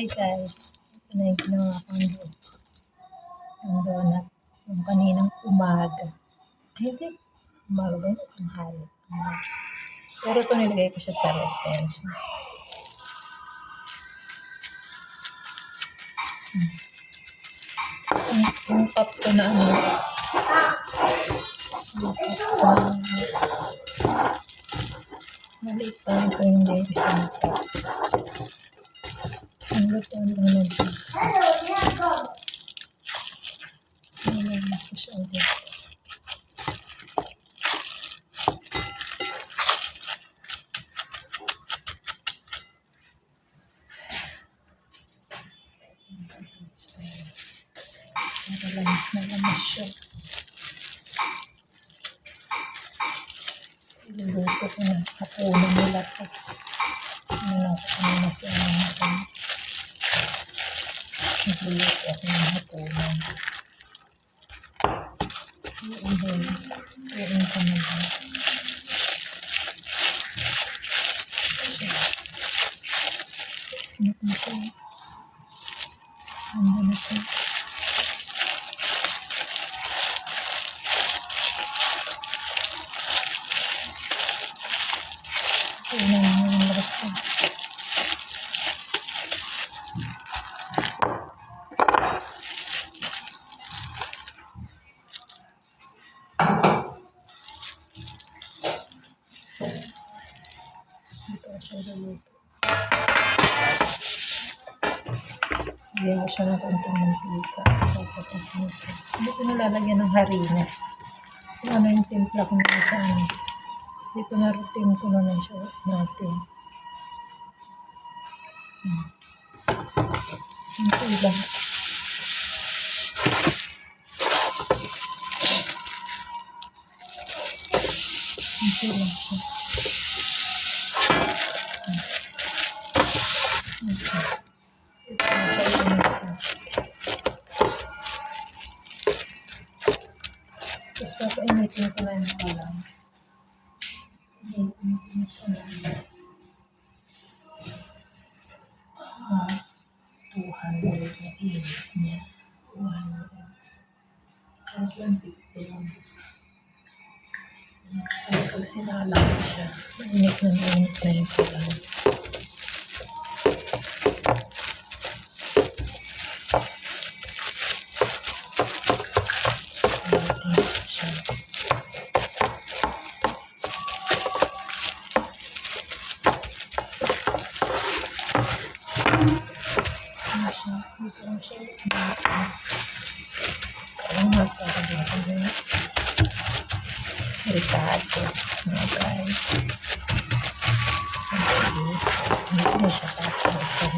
Hi guys, ito na yung ginawa kong donut. Yung kaninang umaga. Ay, hindi. Umaga ba yun? Tanghali. Pero ito nilagay ko siya sa red tension. Yung cup ko na maliit pa ito hindi isang cup. Isang lutuan lang ng pizza. Mas masyado. Lamis na lamis siya. Siluluto ko na. Hapunan nila ito. Ano si ito. Nagluluto ako ng hapunan. Iyon ko na ba. Sinip na siya. Handa na siya. Tingnan mo yung lahat ko. Ito siya luluto. Bigyan ko siya ng konting mantika. Hindi ko nalalagyan ng harina. Kung ano yung timpla ko na sa ano. Hindi ko na-routine ko na siya natin. Ito lang. Ito lang siya. Tapos papainitin ko na yung kalang. Papainitin ko na yung 200 na init niya. 200. Kahit 150 lang. Pag sinala ko siya, mainit na yung kalang. Ito lang siya. Kaya nga para dito na ricado mga guys. So, hindi na siya papasan.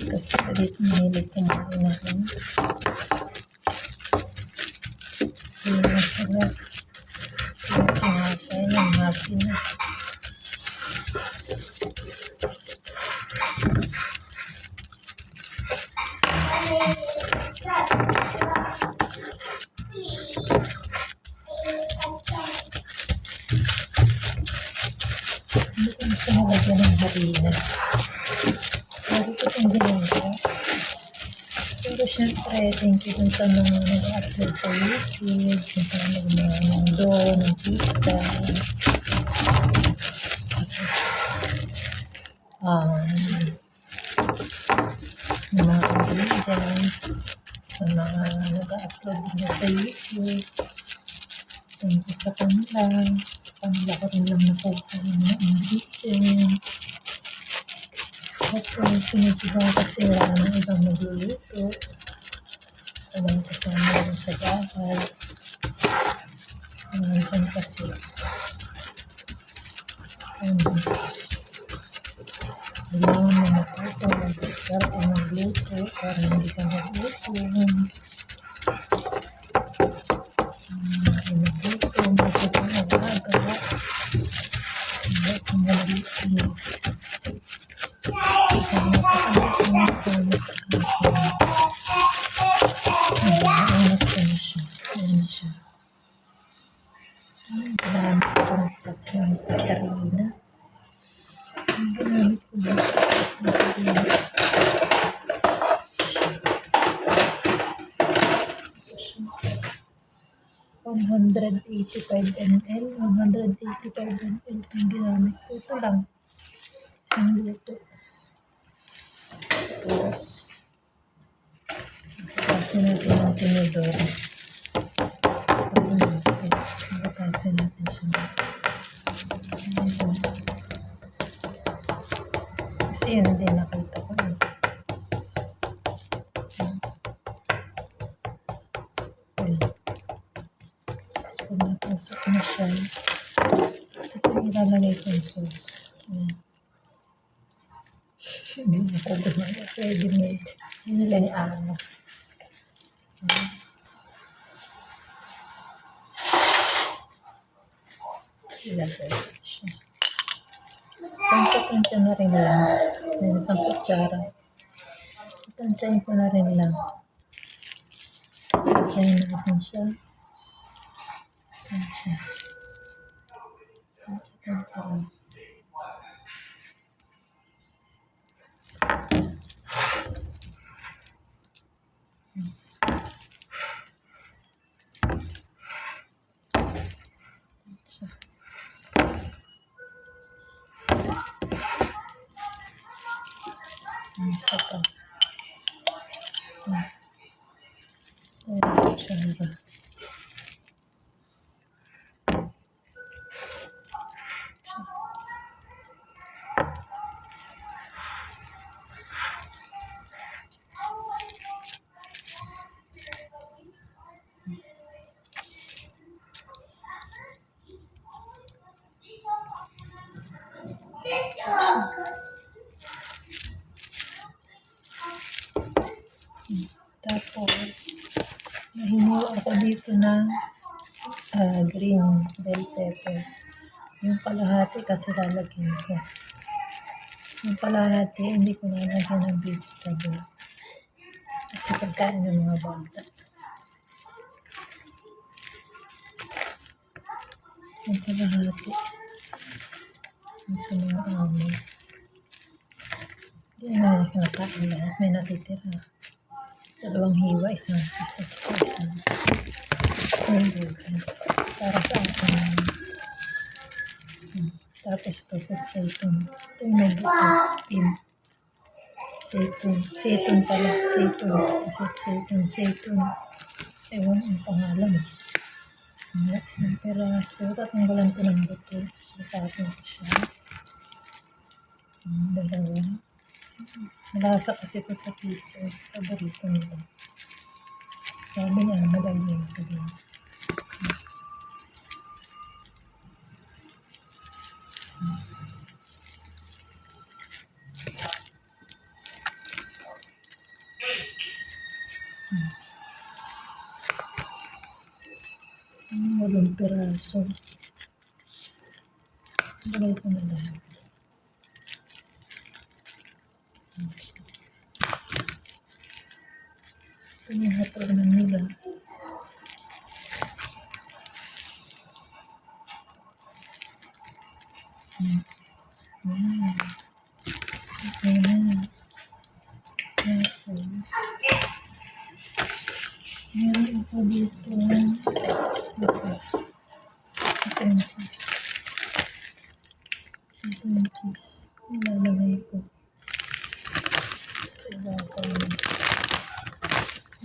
Kasi dito mahilig kumain ako. Hindi na sila. Kaya yung happy na. Hindi ko na siya nalagyan ng harina. Lagi ko itong ginagawa. Pero syempre, thank you dun sa mga nag-upload sa YouTube, kung paano gumawa ng dough, ng pizza. Tapos, mga ingredients sa mga nag-upload din sa YouTube. Thank you sa kanila. Kanila ko rin lang nakuha yung mga ingredients. Tapos, sinusubukan kasi wala ng ibang magluluto. Walang kasama rin sa bahay. Minsan kasi, kailangan mo matuto, mag-start o magluto para hindi ka magluto. Magluto, masukang aga-aga. Hindi ka magluto. Ito sa akin. Anak ko na siya. Ayan na siya. Ginamit ko ng tatlong Katarina. Ang ginamit ko ba? Katarina. 185 ml. 185 ml ang ginamit ko. Ito lang. Isang luto. Tapos, nakatasin natin ang tinidor. Nakatasin natin siya. Ayan. Kasi yun din nakita ko. Ayan. So, napasok na siya. Ito yung ilalagay ko yung sauce. Ayan. Hindi na ko gumagawa. Ready made. Yun nila yung ano. Ilagay ko siya. Tansya-tansya na rin lang. Ayan, isang kutsara. Tansyahin ko na rin lang. Tansyahin natin siya. Tansya. Tansya lang. Tansya. Isa pa. Kutsara. Tapos, nahingi ako dito ng green bell pepper. Yung kalahati kasi lalagyan ko. Yung kalahati, hindi ko lalagyan ng vegetable. Kasi pagkain ng mga bata. Yung kalahati. Yung sa mga amo. Hindi na kinakain lahat. May natitira. 2 hiwa, isang piso, isang hamburger. Para sa akin. Tapos to, seitan. Ito yung may buto. Seitan pala. Seitan. Ewan ang pangalan. Isang peraso. Tatanggalan ko ng buto. So, tapon ko siya. 2. Malasa kasi ito sa pizza. Paborito nila. Sabi niya, madaliin ko din. Walang peraso. Bagay ko na lang. Pinahatag na nila. Tapos, meron ako dito. Ito yung cheese. Ilalagay ko.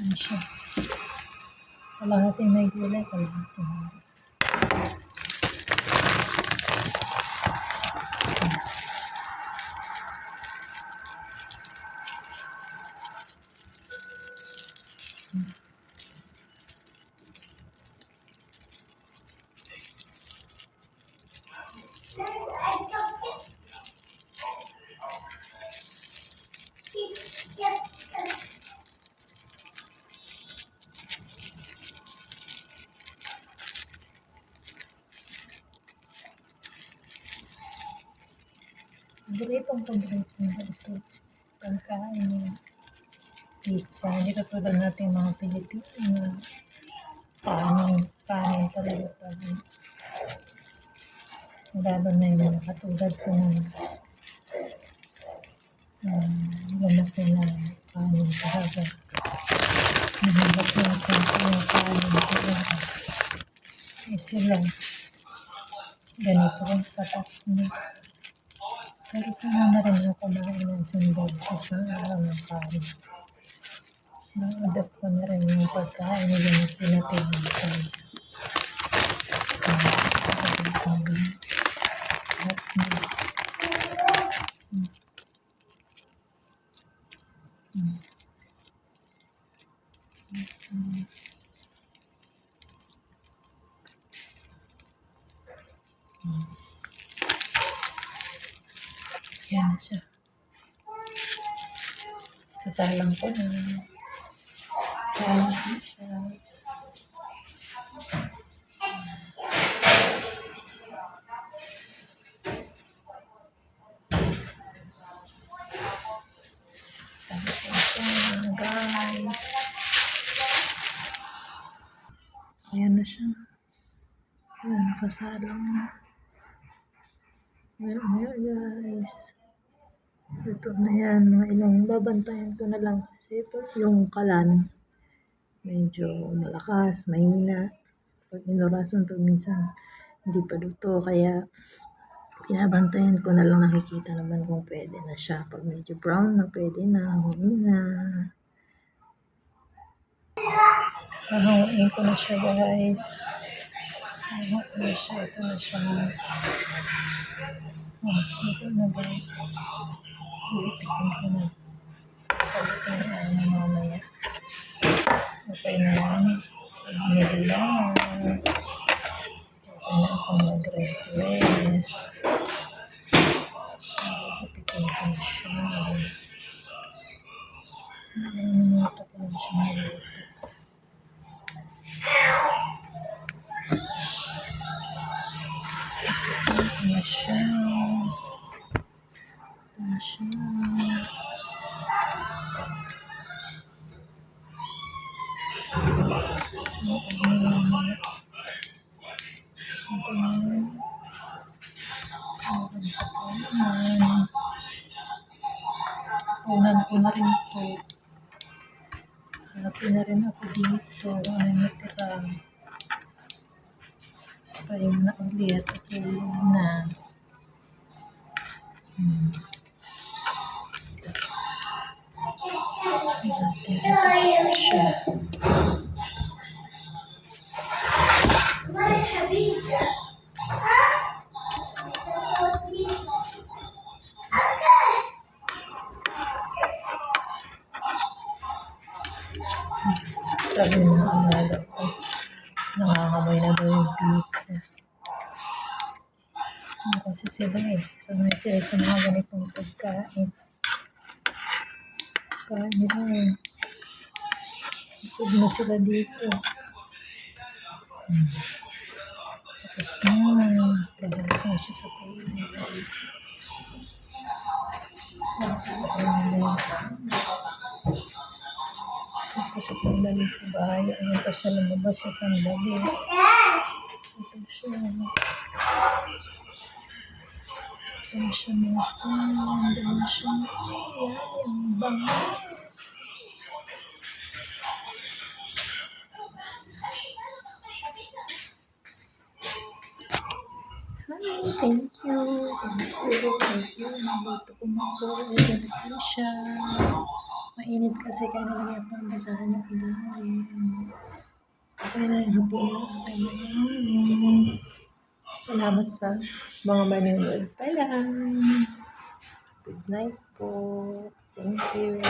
Ano siya? Kalahati may gulay, kalahati may. Paborito na ito. Pagkain niya. pizza. Hindi katulad natin mga Pilipino. Kanin talaga tayo. Lalo na yung mga katulad ko na lamaki na kanin talaga. Nahirap na siyempre yung kanin talaga. Eh sila, ganito rin sapat na. Pero sana na rin ako kumain ng sandal sa araw ng kanin. Na-adapt ko na rin yung pagkain nila na pinatihan ko. Yan na siya. Sasalang ko na. Sasalang ko siya. Guys. Ayan na siya. Ayan, nakasalang na. Ayan guys. Ito na yan. Mga ilang babantayan ko na lang. Kasi yung kalan, medyo malakas, mahina. Pag inurasan pag minsan, hindi pa luto. Kaya, pinabantayan ko na lang, nakikita naman kung pwede na siya. Pag medyo brown na, pwede na. Mahina. Hahanguin ko na siya guys. Hahanguin ko na siya. Ito na siya. Ito na guys. Iipitin ko na. Palitin na ano mamaya. Okay na yan. Nila. Okay na ako mag-rest. Iipitin ko na siya. Minuto ko lang siya maluto. Ito na siya. Ito na siya. Punan ko na rin ito. Happy na rin ako dito. Ano natira. Spayong na ulit. Tulog na. Natira siya. Sabi ng alaga ko, nangangamoy na daw yung pizza. Kasi sila sanay sila sa mga ganitong pagkain. Kain nila busog na sila dito. Tapos pagdalit na siya sa table. Tapos siya sandali sa bahay. Ayun pa siya, lumabas siya sandali. Ito siya. Ito siya mga fan. Ito siya. Ayan, ang bango. Hi, thank you. Naluto ko na po. Ito na siya. Mainit kasi kaya nilagyan ko ang basahan yung ilalim. Okay na yung hapon. Okay na yun. Salamat sa mga manonood. Bye lang. Good night po. Thank you.